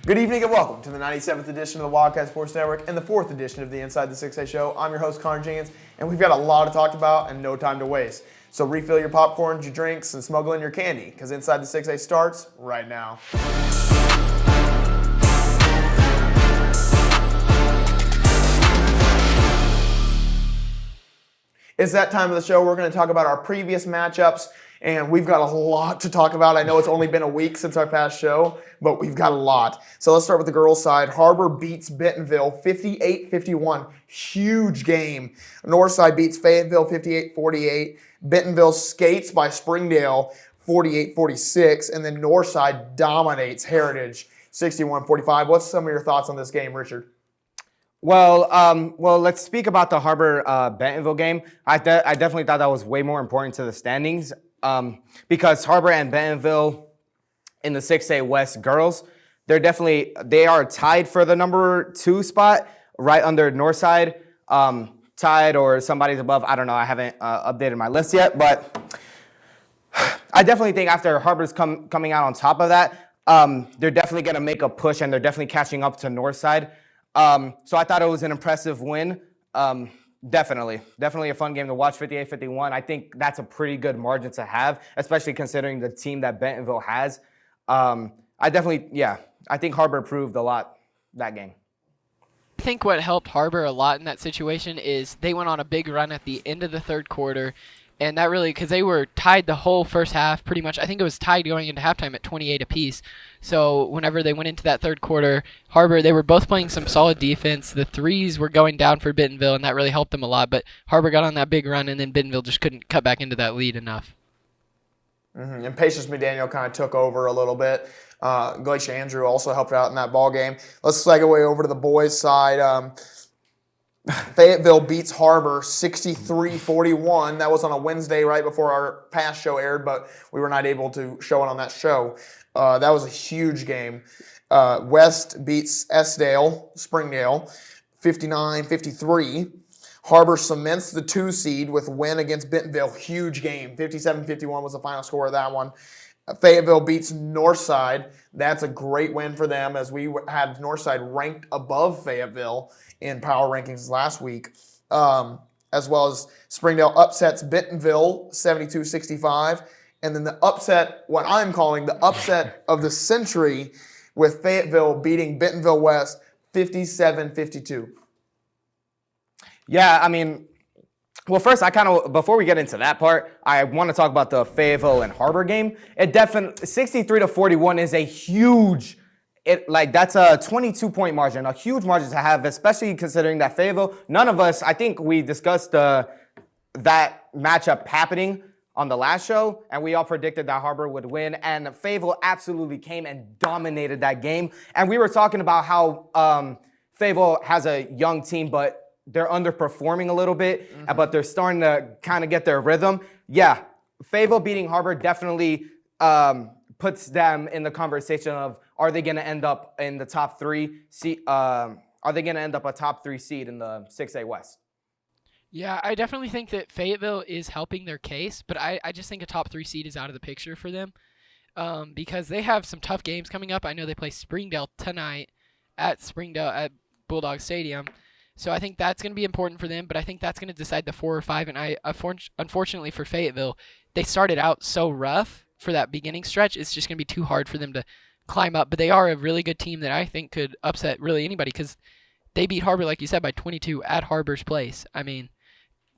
Good evening and welcome to the 97th edition of the Wildcat Sports Network and the 4th edition of the Inside the 6A Show. I'm your host, Connor Jenkins, and we've got a lot to talk about and no time to waste. So refill your popcorn, your drinks, and smuggle in your candy, because Inside the 6A starts right now. It's that time of the show. We're going to talk about our previous matchups, and we've got a lot to talk about. I know it's only been a week since our past show, but we've got a lot. So let's start with the girls' side. Har-Ber beats Bentonville 58-51. Huge game. Northside beats Fayetteville 58-48. Bentonville skates by Springdale 48-46. And then Northside dominates Heritage 61-45. What's some of your thoughts on this game, Richard? Well, let's speak about the Har-Ber Bentonville game. I definitely thought that was way more important to the standings because Har-Ber and Bentonville in the 6A West girls, they are tied for the number 2 spot right under Northside, tied or somebody's above. I don't know. I haven't updated my list yet, but I definitely think after Har-Ber's coming out on top of that, they're definitely going to make a push and they're definitely catching up to Northside. So I thought it was an impressive win. Definitely a fun game to watch, 58-51. I think that's a pretty good margin to have, especially considering the team that Bentonville has. I think Har-Ber proved a lot that game. I think what helped Har-Ber a lot in that situation is they went on a big run at the end of the third quarter, and that really, because they were tied the whole first half pretty much. I think it was tied going into halftime at 28 apiece. So whenever they went into that third quarter, Har-Ber, they were both playing some solid defense. The threes were going down for Bentonville, and that really helped them a lot. But Har-Ber got on that big run, and then Bentonville just couldn't cut back into that lead enough. Mm-hmm. And Patience McDaniel kind of took over a little bit. Glacier Andrew also helped out in that ball game. Let's segue over to the boys' side. Fayetteville beats Har-Ber 63-41. That was on a Wednesday right before our past show aired, but we were not able to show it on that show. That was a huge game. West beats Springdale 59-53. Har-Ber cements the 2 seed with win against Bentonville. Huge game. 57-51 was the final score of that one. Fayetteville beats Northside. That's a great win for them, as we had Northside ranked above Fayetteville in power rankings last week, as well as Springdale upsets Bentonville 72-65. And then the upset, what I'm calling the upset of the century, with Fayetteville beating Bentonville West 57-52. Yeah, I mean, well, first, before we get into that part, I want to talk about the Fayetteville and Har-Ber game. It definitely, 63-41 is a huge, that's a 22-point margin, a huge margin to have, especially considering that Fayetteville, none of us, I think we discussed that matchup happening on the last show, and we all predicted that Har-Ber would win, and Fayetteville absolutely came and dominated that game. And we were talking about how Fayetteville has a young team, but they're underperforming a little bit, but they're starting to kind of get their rhythm. Yeah, Fayetteville beating Har-Ber definitely puts them in the conversation of, are they going to end up in the top 3? Are they going to end up a top 3 seed in the 6A West? Yeah, I definitely think that Fayetteville is helping their case, but I just think a top 3 seed is out of the picture for them because they have some tough games coming up. I know they play Springdale tonight at Bulldog Stadium. So I think that's going to be important for them, but I think that's going to decide the 4 or 5. And unfortunately for Fayetteville, they started out so rough for that beginning stretch. It's just going to be too hard for them to climb up. But they are a really good team that I think could upset really anybody because they beat Har-Ber, like you said, by 22 at Har-Ber's place. I mean,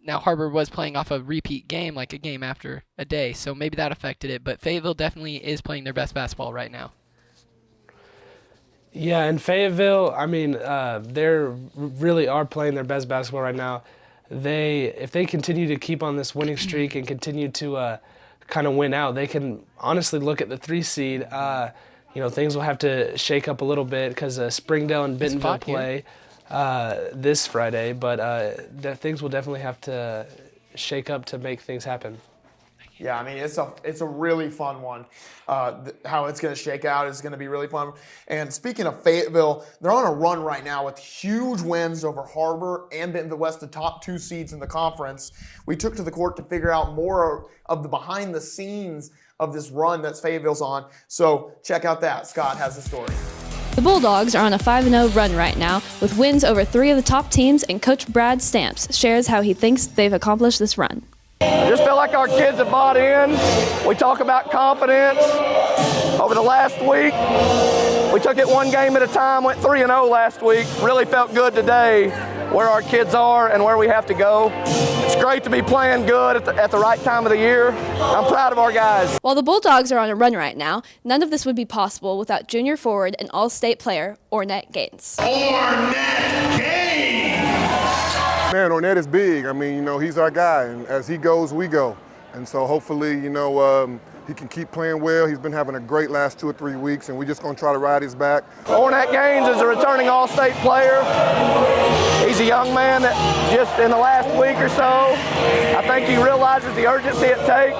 now Har-Ber was playing off a repeat game, like a game after a day, so maybe that affected it. But Fayetteville definitely is playing their best basketball right now. Yeah, and Fayetteville, I mean, they really are playing their best basketball right now. If they continue to keep on this winning streak and continue to kind of win out, they can honestly look at the 3 seed. Things will have to shake up a little bit because Springdale and Bentonville play this Friday, but things will definitely have to shake up to make things happen. Yeah, I mean, it's a really fun one. How it's going to shake out is going to be really fun. And speaking of Fayetteville, they're on a run right now with huge wins over Har-Ber and Bentonville West, the top 2 seeds in the conference. We took to the court to figure out more of the behind the scenes of this run that Fayetteville's on. So check out that. Scott has the story. The Bulldogs are on a 5-0 run right now, with wins over 3 of the top teams, and Coach Brad Stamps shares how he thinks they've accomplished this run. I just feel like our kids have bought in. We talk about confidence. Over the last week, we took it one game at a time, went 3-0 last week. Really felt good today where our kids are and where we have to go. It's great to be playing good at the right time of the year. I'm proud of our guys. While the Bulldogs are on a run right now, none of this would be possible without junior forward and all-state player Ornette Gaines. Ornette Gaines! Man, Ornette is big. I mean, he's our guy, and as he goes, we go. And so hopefully, he can keep playing well. He's been having a great last 2 or 3 weeks, and we're just going to try to ride his back. Ornette Gaines is a returning all-state player. He's a young man that just in the last week or so, I think he realizes the urgency it takes.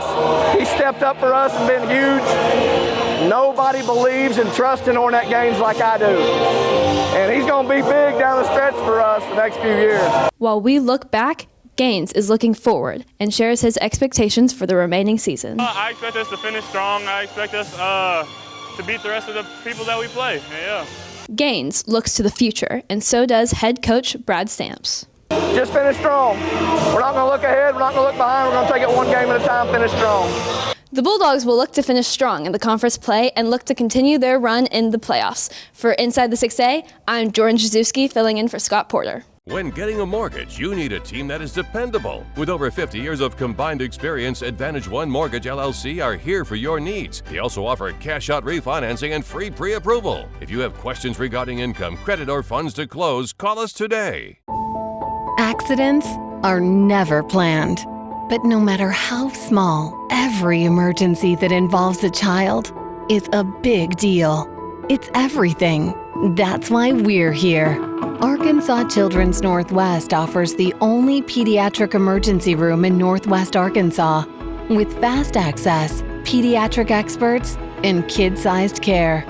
He stepped up for us and been huge. Nobody believes and trusts in Ornette Gaines like I do. And he's going to be big down the stretch for us the next few years. While we look back, Gaines is looking forward and shares his expectations for the remaining season. I expect us to finish strong. I expect us to beat the rest of the people that we play. Yeah. Gaines looks to the future, and so does head coach Brad Stamps. Just finish strong. We're not going to look ahead. We're not going to look behind. We're going to take it one game at a time, finish strong. The Bulldogs will look to finish strong in the conference play and look to continue their run in the playoffs. For Inside the 6A, I'm Jordan Jaszewski filling in for Scott Porter. When getting a mortgage, you need a team that is dependable. With over 50 years of combined experience, Advantage One Mortgage LLC are here for your needs. They also offer cash-out refinancing and free pre-approval. If you have questions regarding income, credit, or funds to close, call us today. Accidents are never planned. But no matter how small, every emergency that involves a child is a big deal. It's everything. That's why we're here. Arkansas Children's Northwest offers the only pediatric emergency room in Northwest Arkansas, with fast access, pediatric experts, and kid-sized care.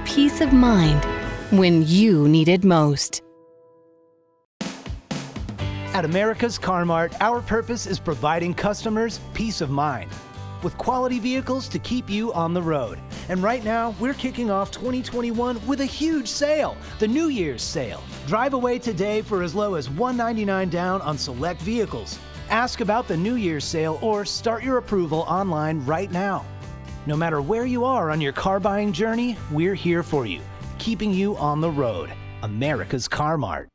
Peace of mind when you need it most. At America's Car Mart, our purpose is providing customers peace of mind with quality vehicles to keep you on the road. And right now, we're kicking off 2021 with a huge sale, the New Year's sale. Drive away today for as low as $199 down on select vehicles. Ask about the New Year's sale or start your approval online right now. No matter where you are on your car buying journey, we're here for you, keeping you on the road. America's Car Mart.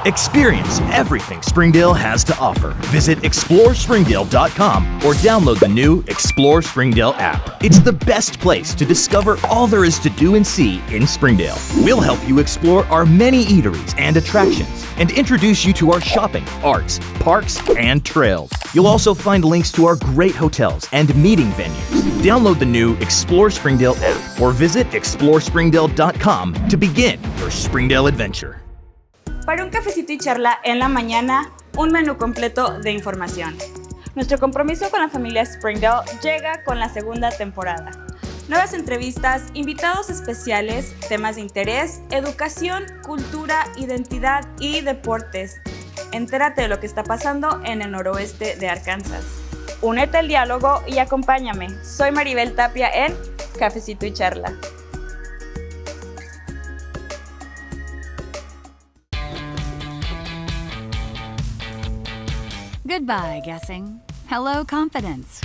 Experience everything Springdale has to offer. Visit ExploreSpringdale.com or download the new Explore Springdale app. It's the best place to discover all there is to do and see in Springdale. We'll help you explore our many eateries and attractions and introduce you to our shopping, arts, parks, and trails. You'll also find links to our great hotels and meeting venues. Download the new Explore Springdale app or visit ExploreSpringdale.com to begin your Springdale adventure. Para un cafecito y charla en la mañana, un menú completo de información. Nuestro compromiso con la familia Springdale llega con la segunda temporada. Nuevas entrevistas, invitados especiales, temas de interés, educación, cultura, identidad y deportes. Entérate de lo que está pasando en el noroeste de Arkansas. Únete al diálogo y acompáñame. Soy Maribel Tapia en Cafecito y Charla. Goodbye, guessing. Hello, confidence.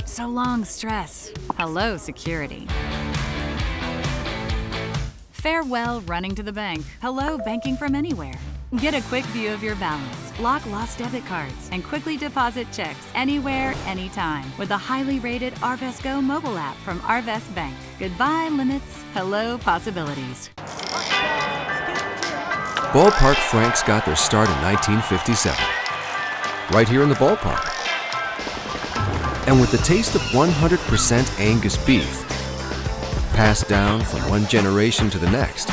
So long, stress. Hello, security. Farewell, running to the bank. Hello, banking from anywhere. Get a quick view of your balance, block lost debit cards, and quickly deposit checks anywhere, anytime with the highly rated Arvest Go mobile app from Arvest Bank. Goodbye, limits. Hello, possibilities. Ballpark Franks got their start in 1957, right here in the ballpark. And with the taste of 100% Angus beef, passed down from one generation to the next,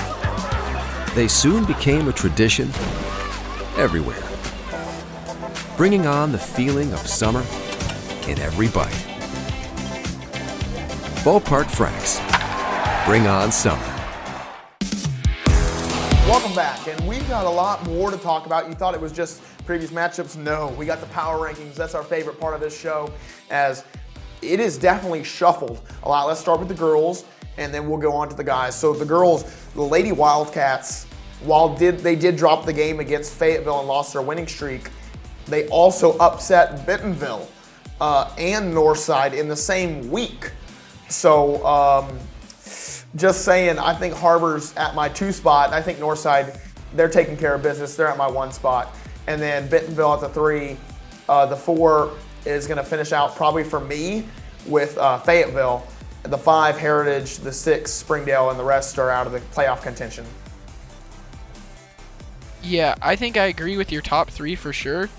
they soon became a tradition everywhere, bringing on the feeling of summer in every bite. Ballpark Franks, bring on summer. Welcome back, and we've got a lot more to talk about. You thought it was just previous matchups? No, we got the power rankings. That's our favorite part of this show, as it is definitely shuffled a lot. Let's start with the girls, and then we'll go on to the guys. So the girls, the Lady Wildcats, while they did drop the game against Fayetteville and lost their winning streak, they also upset Bentonville and Northside in the same week. So just saying, I think Har-Ber's at my 2 spot. I think Northside, they're taking care of business. They're at my 1 spot. And then Bentonville at the 3. The 4 is going to finish out probably for me with Fayetteville. The 5, Heritage. The 6, Springdale. And the rest are out of the playoff contention. Yeah, I think I agree with your top 3 for sure.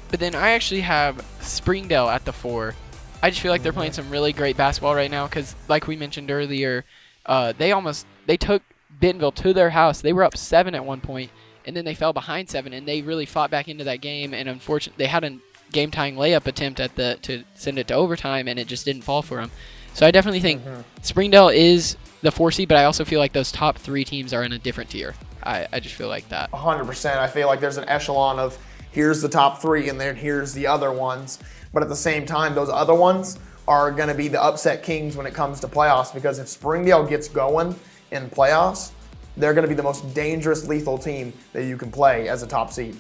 But then I actually have Springdale at the 4. I just feel like they're playing some really great basketball right now because, like we mentioned earlier, they took Bentonville to their house. They were up 7 at one point, and then they fell behind 7, and they really fought back into that game. And unfortunately, they had a game-tying layup attempt to send it to overtime, and it just didn't fall for them. So I definitely think Springdale is the 4 seed, but I also feel like those top 3 teams are in a different tier. I just feel like that. 100%. I feel like there's an echelon of here's the top 3 and then here's the other ones. But at the same time, those other ones are going to be the upset kings when it comes to playoffs, because if Springdale gets going in playoffs, they're going to be the most dangerous, lethal team that you can play as a top seed.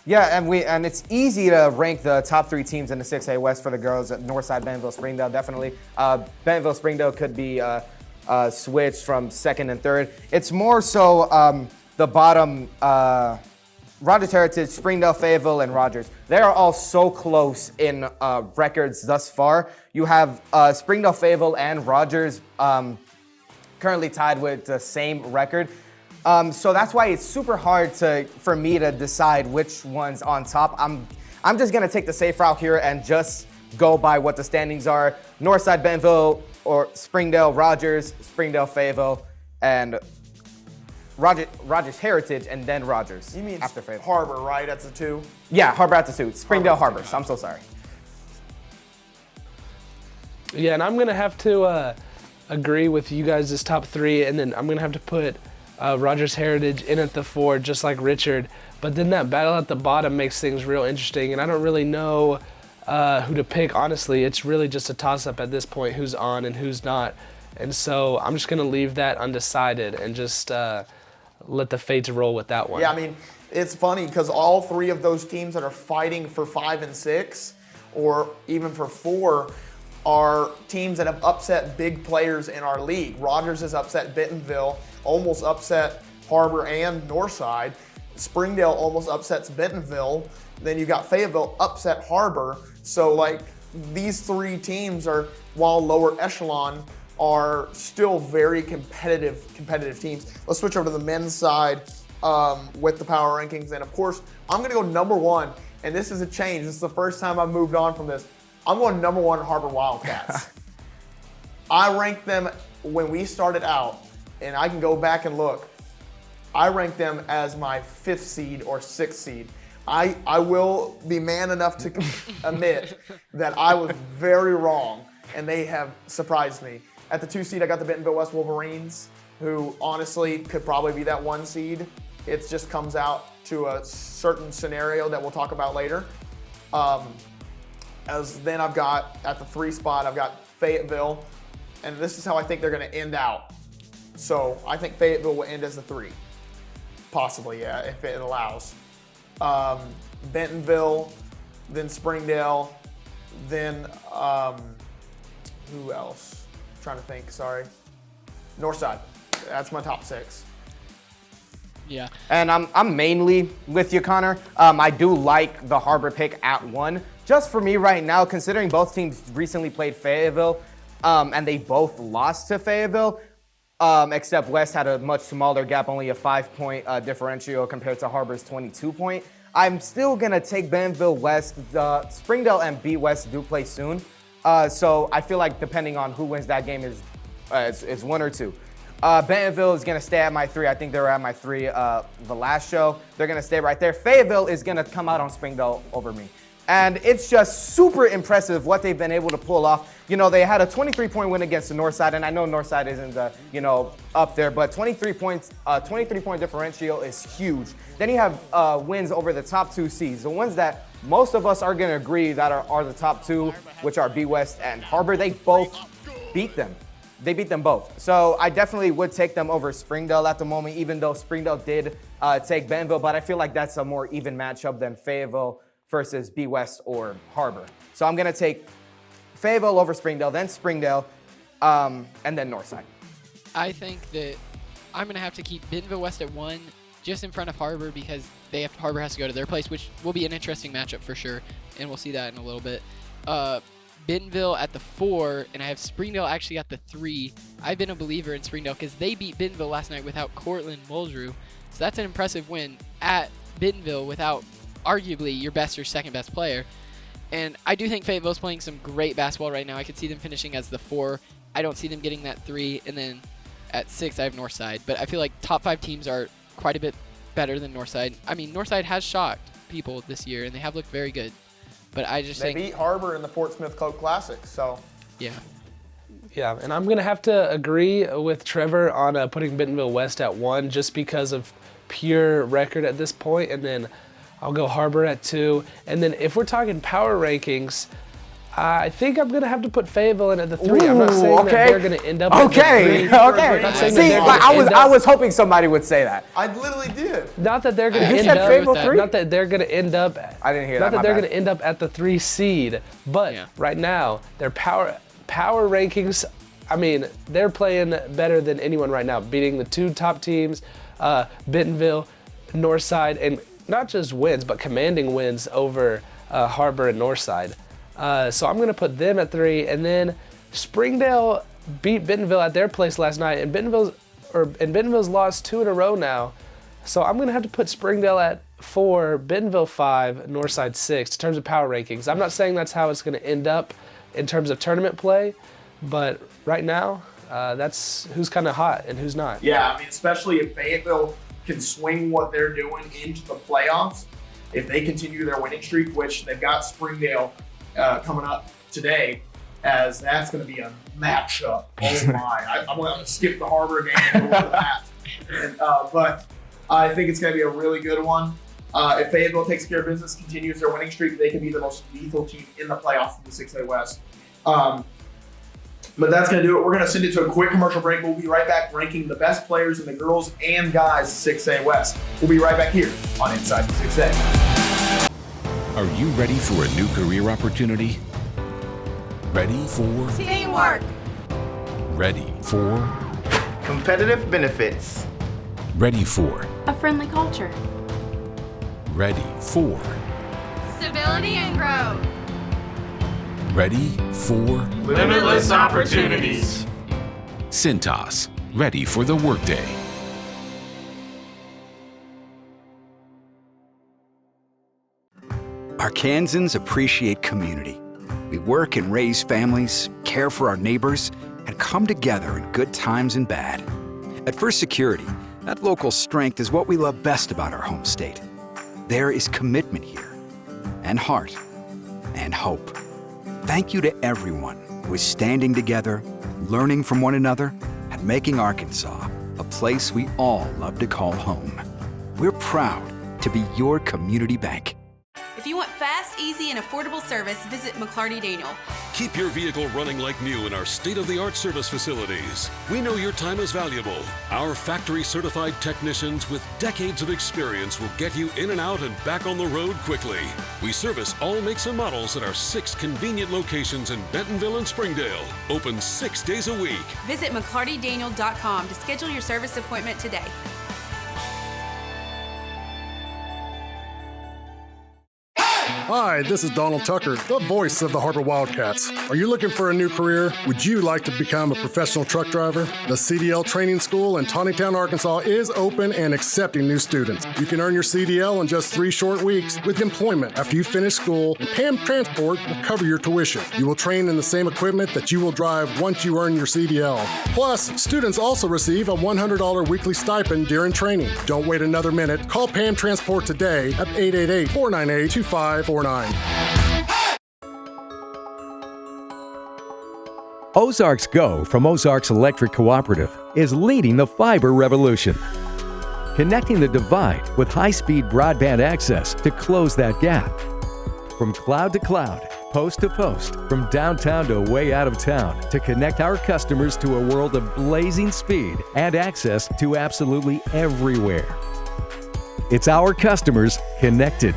Yeah, and it's easy to rank the top 3 teams in the 6A West for the girls at Northside, Bentonville, Springdale, definitely. Bentonville, Springdale could be switched from 2nd and 3rd. It's more so the bottom, Rogers Heritage, Springdale, Fayetteville, and Rogers. They are all so close in records thus far. You have Springdale, Fayetteville, and Rogers currently tied with the same record. So that's why it's super hard for me to decide which one's on top. I'm just gonna take the safe route here and just go by what the standings are. Northside, Bentonville, or Springdale, Rogers, Springdale, Fayetteville, and Rogers Heritage, and then Rogers. You mean after Fayetteville. Har-Ber, right? That's the 2. Yeah, Har-Ber at the 2. Springdale, Har-Ber. I'm so sorry. Yeah, and I'm gonna have to agree with you guys' top 3, and then I'm gonna have to put Rogers Heritage in at the 4, just like Richard. But then that battle at the bottom makes things real interesting, and I don't really know who to pick. Honestly, it's really just a toss-up at this point, who's on and who's not. And so I'm just gonna leave that undecided and just let the fates roll with that one. Yeah, I mean, it's funny because all 3 of those teams that are fighting for 5 and 6, or even for 4, are teams that have upset big players in our league. Rogers has upset Bentonville, almost upset Har-Ber and Northside. Springdale almost upsets Bentonville. Then you got Fayetteville upset Har-Ber. So like these 3 teams are, while lower echelon, are still very competitive teams. Let's switch over to the men's side with the power rankings. And of course, I'm gonna go number 1. And this is a change. This is the first time I've moved on from this. I'm going number 1 Har-Ber Wildcats. I ranked them when we started out, and I can go back and look. I ranked them as my 5th seed or 6th seed. I will be man enough to admit that I was very wrong, and they have surprised me. At the 2 seed, I got the Bentonville West Wolverines, who honestly could probably be that 1 seed. It just comes out to a certain scenario that we'll talk about later. Then I've got, at the 3 spot, I've got Fayetteville, and this is how I think they're gonna end out. So I think Fayetteville will end as the 3. Possibly, yeah, if it allows. Bentonville, then Springdale, then, who else? I'm trying to think, sorry. Northside, that's my top 6. Yeah. And I'm mainly with you, Connor. I do like the Har-Ber pick at 1. Just for me right now, considering both teams recently played Fayetteville, and they both lost to Fayetteville, except West had a much smaller gap, only a 5-point differential compared to Har-Ber's 22-point. I'm still gonna take Bentonville West. Springdale and B West do play soon, so I feel like depending on who wins that game is 1 or 2. Bentonville is gonna stay at my 3. I think they were at my 3 the last show. They're gonna stay right there. Fayetteville is gonna come out on Springdale over me. And it's just super impressive what they've been able to pull off. You know, they had a 23-point win against the Northside, and I know Northside isn't, up there, but 23-point differential is huge. Then you have wins over the top 2 seeds, the ones that most of us are going to agree that are the top two, which are B West and Har-Ber. They both beat them. They beat them both. So I definitely would take them over Springdale at the moment, even though Springdale did take Bentonville. But I feel like that's a more even matchup than Fayetteville versus B West or Har-Ber. So I'm going to take Fayetteville over Springdale, then Springdale, and then Northside. I think that I'm going to have to keep Bentonville West at 1, just in front of Har-Ber, because Har-Ber has to go to their place, which will be an interesting matchup for sure, and we'll see that in a little bit. Bentonville at the 4, and I have Springdale actually at the 3. I've been a believer in Springdale because they beat Bentonville last night without Cortland Muldrew, so that's an impressive win at Bentonville without arguably your best or second best player. And I do think Fayetteville's playing some great basketball right now. I could see them finishing as the 4. I don't see them getting that 3, and then at 6 I have Northside. But I feel like top 5 teams are quite a bit better than Northside. I mean, Northside has shocked people this year, and they have looked very good. But I just think they beat Har-Ber in the Fort Smith Coke Classic, so. Yeah. Yeah, and I'm going to have to agree with Trevor on putting Bentonville West at 1 just because of pure record at this point, and then I'll go Har-Ber at 2. And then if we're talking power rankings, I think I'm going to have to put Fayetteville in at the 3. I'm not saying that they're going to end up at the 3. Okay. See, I was hoping somebody would say that. I literally did. Not that they're going to end up. Fayetteville 3? Not that they're going to end up. I didn't hear that. Not that they're going to end up at the 3 seed, but right now their power rankings. I mean, they're playing better than anyone right now, beating the 2 top teams, Bentonville, Northside, and not just wins, but commanding wins over Har-Ber and Northside. So I'm going to put them at 3, and then Springdale beat Bentonville at their place last night, and Bentonville's lost 2 in a row now. So I'm going to have to put Springdale at 4, Bentonville 5, Northside 6 in terms of power rankings. I'm not saying that's how it's going to end up in terms of tournament play, but right now that's who's kind of hot and who's not. Yeah, I mean, especially if Fayetteville can swing what they're doing into the playoffs, if they continue their winning streak, which they've got Springdale coming up today, as that's going to be a matchup. Oh my! I'm going to skip the Har-Ber game and go over that. But I think it's going to be a really good one. If Fayetteville takes care of business, continues their winning streak, they can be the most lethal team in the playoffs in the 6A West. But that's going to do it. We're going to send it to a quick commercial break. We'll be right back ranking the best players in the girls and guys 6A West. We'll be right back here on Inside the 6A. Are you ready for a new career opportunity? Ready for teamwork? Ready for Competitive benefits? Ready for A friendly culture? Ready for Stability and growth? Ready for Limitless opportunities? Cintas, ready for the workday. Arkansans appreciate community. We work and raise families, care for our neighbors, and come together in good times and bad. At First Security, that local strength is what we love best about our home state. There is commitment here, and heart, and hope. Thank you to everyone who is standing together, learning from one another, and making Arkansas a place we all love to call home. We're proud to be your community bank. If you want fast, easy, and affordable service, visit McClarty Daniel. Keep your vehicle running like new in our state-of-the-art service facilities. We know your time is valuable. Our factory-certified technicians with decades of experience will get you in and out and back on the road quickly. We service all makes and models at our 6 convenient locations in Bentonville and Springdale. Open 6 days a week. Visit McClartyDaniel.com to schedule your service appointment today. Hi, this is Donald Tucker, the voice of the Har-Ber Wildcats. Are you looking for a new career? Would you like to become a professional truck driver? The CDL Training School in Taneytown, Arkansas is open and accepting new students. You can earn your CDL in just 3 short weeks with employment after you finish school, and PAM Transport will cover your tuition. You will train in the same equipment that you will drive once you earn your CDL. Plus, students also receive a $100 weekly stipend during training. Don't wait another minute. Call PAM Transport today at 888-498-2549. Ozarks Go from Ozarks Electric Cooperative is leading the fiber revolution, connecting the divide with high-speed broadband access to close that gap. From cloud to cloud, post to post, from downtown to way out of town, to connect our customers to a world of blazing speed and access to absolutely everywhere. It's our customers connected.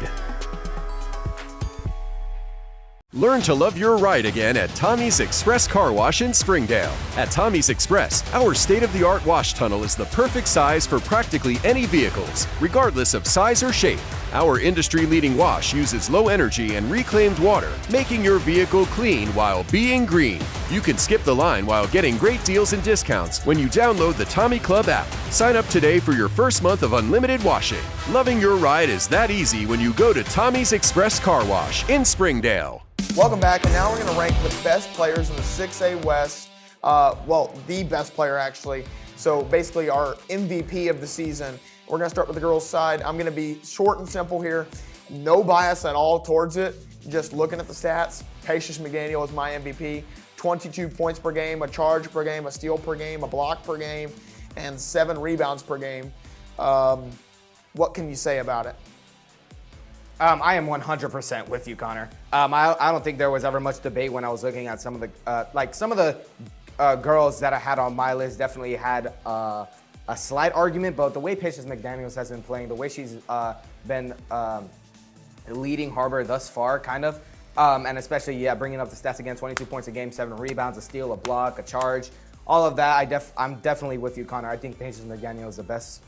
Learn to love your ride again at Tommy's Express Car Wash in Springdale. At Tommy's Express, our state-of-the-art wash tunnel is the perfect size for practically any vehicles, regardless of size or shape. Our industry-leading wash uses low energy and reclaimed water, making your vehicle clean while being green. You can skip the line while getting great deals and discounts when you download the Tommy Club app. Sign up today for your first month of unlimited washing. Loving your ride is that easy when you go to Tommy's Express Car Wash in Springdale. Welcome back, and now we're going to rank the best players in the 6A West. The best player, actually. So basically our MVP of the season. We're going to start with the girls' side. I'm going to be short and simple here. No bias at all towards it. Just looking at the stats. Patience McDaniel is my MVP. 22 points per game, a charge per game, a steal per game, a block per game, and 7 rebounds per game. What can you say about it? I am 100% with you, Connor. I don't think there was ever much debate when I was looking at some of the girls that I had on my list. Definitely had a slight argument, but the way Patience McDaniels has been playing, the way she's been leading Har-Ber thus far, kind of, and especially bringing up the stats again: 22 points a game, 7 rebounds, a steal, a block, a charge, all of that. I'm definitely with you, Connor. I think Patience McDaniel is the best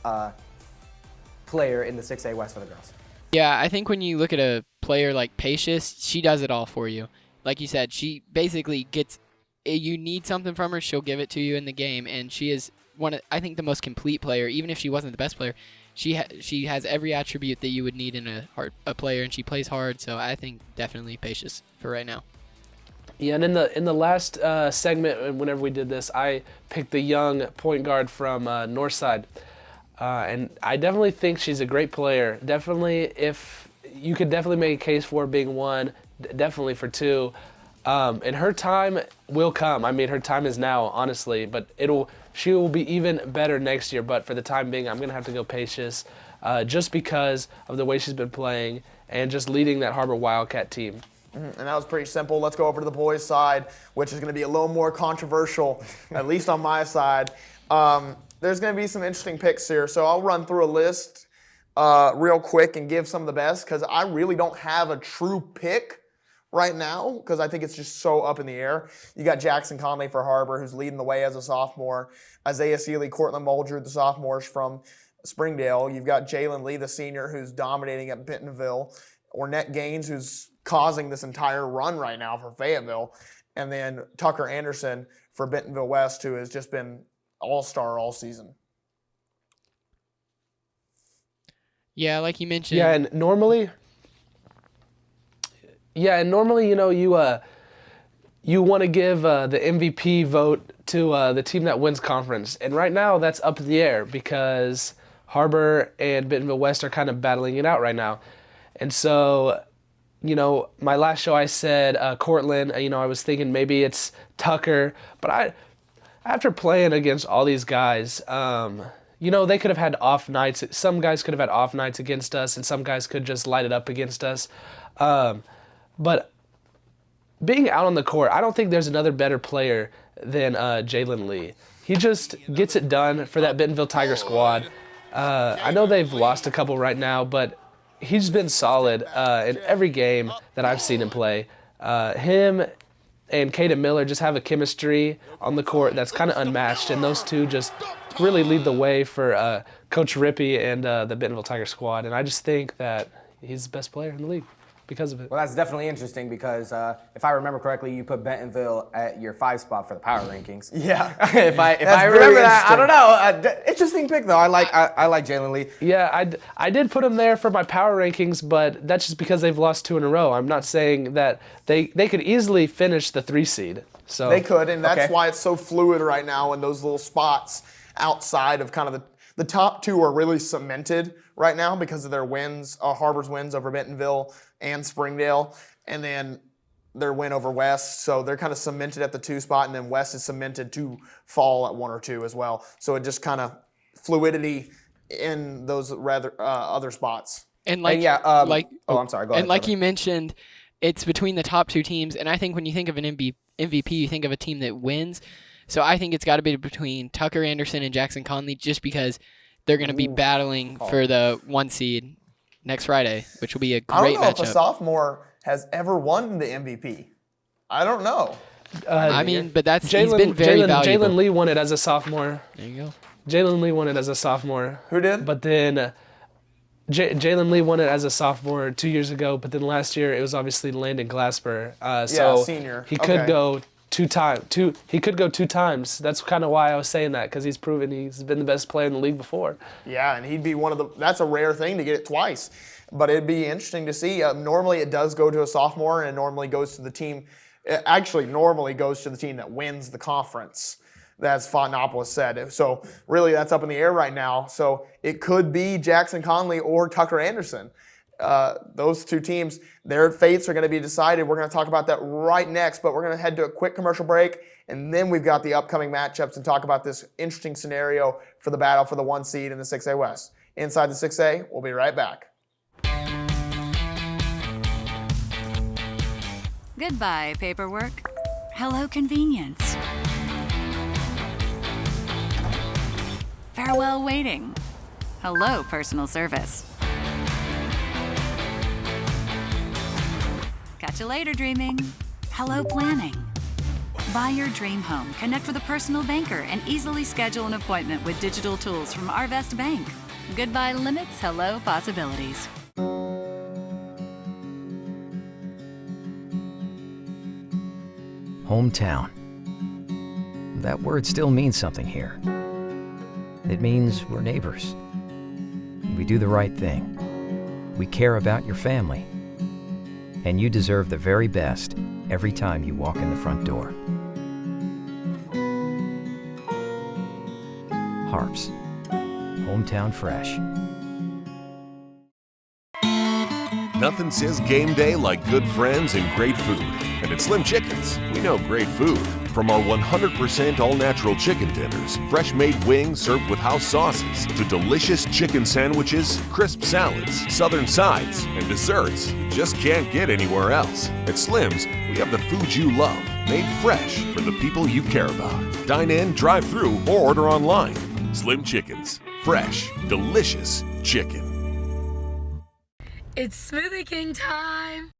player in the 6A West for the girls. Yeah, I think when you look at a player like Patience, she does it all for you. Like you said, she basically gets, you need something from her, she'll give it to you in the game, and she is I think the most complete player. Even if she wasn't the best player, she has every attribute that you would need in a player, and she plays hard. So I think definitely Patience for right now. Yeah, and in the last segment, whenever we did this, I picked the young point guard from Northside. And I definitely think she's a great player. Definitely, if you could definitely make a case for being 1, definitely for 2. And her time will come. I mean, her time is now, honestly, but she will be even better next year. But for the time being, I'm gonna have to go Patience, just because of the way she's been playing and just leading that Har-Ber Wildcat team. And that was pretty simple. Let's go over to the boys' side, which is going to be a little more controversial, at least on my side. There's going to be some interesting picks here, so I'll run through a list real quick and give some of the best, because I really don't have a true pick right now, because I think it's just so up in the air. You got Jackson Conley for Har-Ber, who's leading the way as a sophomore. Isaiah Seeley, Cortland Muldrew, the sophomores from Springdale. You've got Jalen Lee, the senior, who's dominating at Bentonville. Ornette Gaines, who's causing this entire run right now for Fayetteville. And then Tucker Anderson for Bentonville West, who has just been all-star all season. Yeah, like you mentioned. Yeah, and normally, you know, you want to give the MVP vote to the team that wins conference, and right now that's up in the air because Har-Ber and Bentonville West are kind of battling it out right now, and so. You know, my last show I said Cortland. You know, I was thinking maybe it's Tucker, but after playing against all these guys, you know, they could have had off nights. Some guys could have had off nights against us, and some guys could just light it up against us. But being out on the court, I don't think there's another better player than Jalen Lee. He just gets it done for that Bentonville Tiger squad. I know they've lost a couple right now, but he's been solid in every game that I've seen him play. Him and Caden Miller just have a chemistry on the court that's kind of unmatched, and those two just really lead the way for Coach Rippey and the Bentonville Tiger squad. And I just think that he's the best player in the league because of it. Well, that's definitely interesting because if I remember correctly, you put Bentonville at your 5 spot for the power rankings. Yeah. if I remember that, I don't know. Interesting pick though. I like Jalen Lee. Yeah, I did put him there for my power rankings, but that's just because they've lost 2 in a row. I'm not saying that they could easily finish the 3 seed. So they could, and that's why it's so fluid right now in those little spots outside of kind of the top 2 are really cemented right now because of their wins, Har-Ber's wins over Bentonville and Springdale, and then their win over West. So they're kind of cemented at the 2 spot, and then West is cemented to fall at 1 or 2 as well. So it just kind of fluidity in those rather other spots. And like, I'm sorry. Go ahead. And like Trevor. you mentioned, it's between the top two teams. And I think when you think of an MVP, you think of a team that wins. So I think it's got to be between Tucker Anderson and Jackson Conley, just because they're going to be battling for the 1 seed next Friday, which will be a great I don't know matchup. if a sophomore has ever won the MVP. I don't know. I mean, but he's been very valuable. Jalen Lee won it as a sophomore. There you go. Jalen Lee won it as a sophomore. Who did? But then Jalen Lee won it as a sophomore 2 years ago, but then last year it was obviously Landon Glasper. Senior. He could go He could go 2 times. That's kind of why I was saying that, because he's proven he's been the best player in the league before. Yeah, and he'd be that's a rare thing to get it twice. But it'd be interesting to see. Normally it does go to a sophomore, and it normally goes to the team. It actually normally goes to the team that wins the conference. As Fontopolis said. So really that's up in the air right now. So it could be Jackson Conley or Tucker Anderson. Those two teams, their fates are going to be decided. We're going to talk about that right next, but we're going to head to a quick commercial break, and then we've got the upcoming matchups and talk about this interesting scenario for the battle for the 1 seed in the 6A West. Inside the 6A, we'll be right back. Goodbye, paperwork. Hello, convenience. Farewell, waiting. Hello, personal service. Catch you later, dreaming. Hello, planning. Buy your dream home, connect with a personal banker, and easily schedule an appointment with digital tools from Arvest Bank. Goodbye limits, hello possibilities. Hometown. That word still means something here. It means we're neighbors. We do the right thing. We care about your family. And you deserve the very best every time you walk in the front door. Har-Ber's. Hometown fresh. Nothing says game day like good friends and great food. And at Slim Chickens, we know great food. From our 100% all-natural chicken tenders, fresh-made wings served with house sauces, to delicious chicken sandwiches, crisp salads, southern sides, and desserts you just can't get anywhere else. At Slim's, we have the food you love, made fresh for the people you care about. Dine in, drive through, or order online. Slim Chickens. Fresh, delicious chicken. It's Smoothie King time.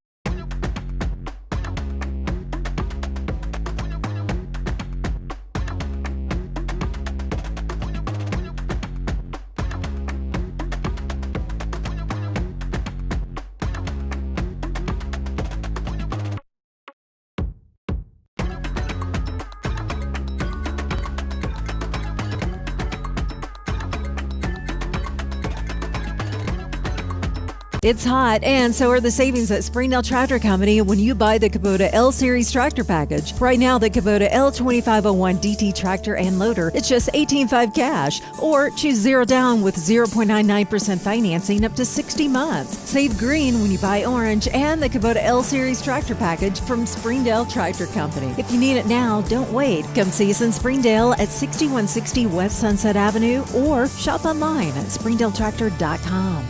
It's hot, and so are the savings at Springdale Tractor Company when you buy the Kubota L-Series tractor package. Right now, the Kubota L2501 DT tractor and loader, it's just $18,500 cash, or choose 0 down with 0.99% financing up to 60 months. Save green when you buy orange and the Kubota L-Series tractor package from Springdale Tractor Company. If you need it now, don't wait. Come see us in Springdale at 6160 West Sunset Avenue or shop online at springdaletractor.com.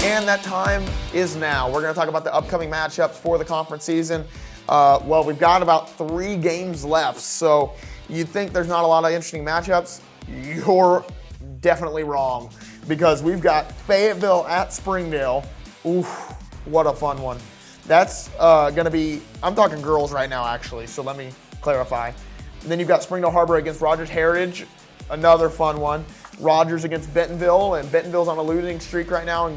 And that time is now. We're going to talk about the upcoming matchups for the conference season. Well, we've got about 3 games left, so you'd think there's not a lot of interesting matchups. You're definitely wrong, because we've got Fayetteville at Springdale. Oof, what a fun one. That's going to be, I'm talking girls right now, actually, so let me clarify. And then you've got Springdale Har-Ber against Rogers Heritage, another fun one. Rogers against Bentonville, and Bentonville's on a losing streak right now. And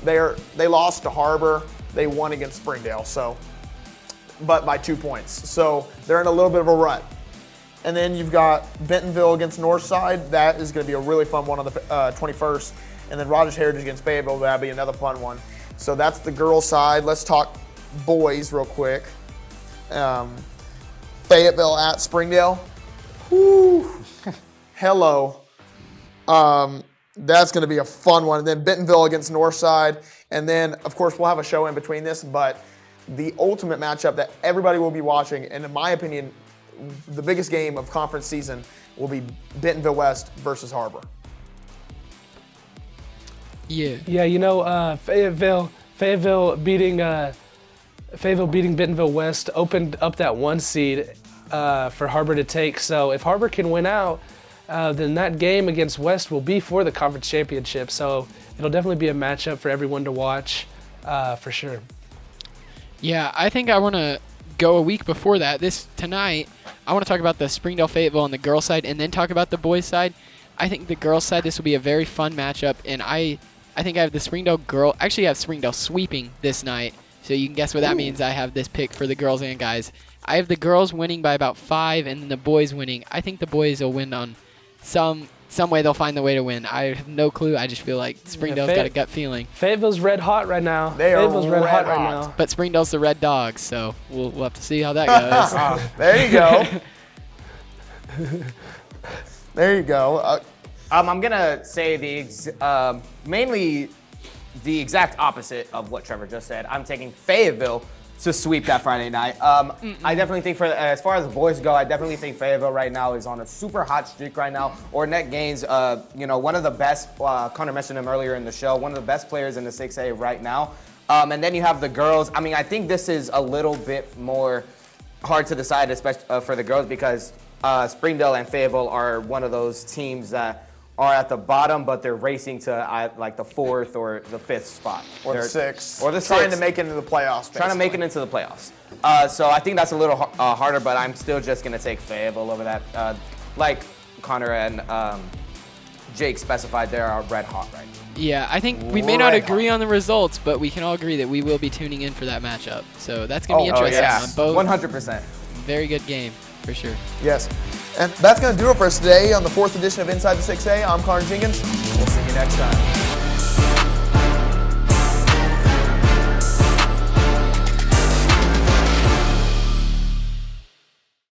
they lost to Har-Ber. They won against Springdale, but by 2 points. So they're in a little bit of a rut. And then you've got Bentonville against Northside. That is going to be a really fun one on the 21st. And then Rogers Heritage against Fayetteville. That'll be another fun one. So that's the girls' side. Let's talk boys real quick. Fayetteville at Springdale. Whew. Hello. That's going to be a fun one. And then Bentonville against Northside. And then, of course, we'll have a show in between this. But the ultimate matchup that everybody will be watching, and in my opinion, the biggest game of conference season, will be Bentonville West versus Har-Ber. Yeah. Yeah, you know, Fayetteville beating Bentonville West opened up that 1 seed for Har-Ber to take. So if Har-Ber can win out, then that game against West will be for the conference championship. So it'll definitely be a matchup for everyone to watch, for sure. Yeah, I think I want to go a week before that. Tonight, I want to talk about the Springdale Fayetteville on the girls' side and then talk about the boys' side. I think the girls' side, this will be a very fun matchup, and I think I have the Springdale actually I have Springdale sweeping this night, so you can guess what that means. I have this pick for the girls and guys. I have the girls winning by about 5 and then the boys winning. I think the boys will win on some way. They'll find the way to win. I have no clue. I just feel like Springdale's got a gut feeling. Fayetteville's red hot right now. Fayetteville's red hot right now. But Springdale's the Red Dogs, so we'll have to see how that goes. There you go. There you go. I'm gonna say mainly the exact opposite of what Trevor just said. I'm taking Fayetteville to sweep that Friday night. I definitely think as far as the boys go, I definitely think Fayetteville right now is on a super hot streak right now. Ornette Gaines, one of the best, Connor mentioned him earlier in the show, one of the best players in the 6A right now. And then you have the girls. I mean, I think this is a little bit more hard to decide, especially for the girls, because Springdale and Fayetteville are one of those teams that are at the bottom, but they're racing to like the 4th or the 5th spot. Or the 6th. Or the 6th. Trying to make it into the playoffs, basically. Trying to make it into the playoffs. So I think that's a little harder, but I'm still just going to take Fayetteville over that. Like Connor and Jake specified, they are red hot right now. Yeah, I think we may not agree on the results, but we can all agree that we will be tuning in for that matchup. So that's going to be interesting. Yeah. On both. 100%. Very good game, for sure. Yes. And that's going to do it for us today on the 4th edition of Inside the 6A. I'm Connor Jenkins. We'll see you next time.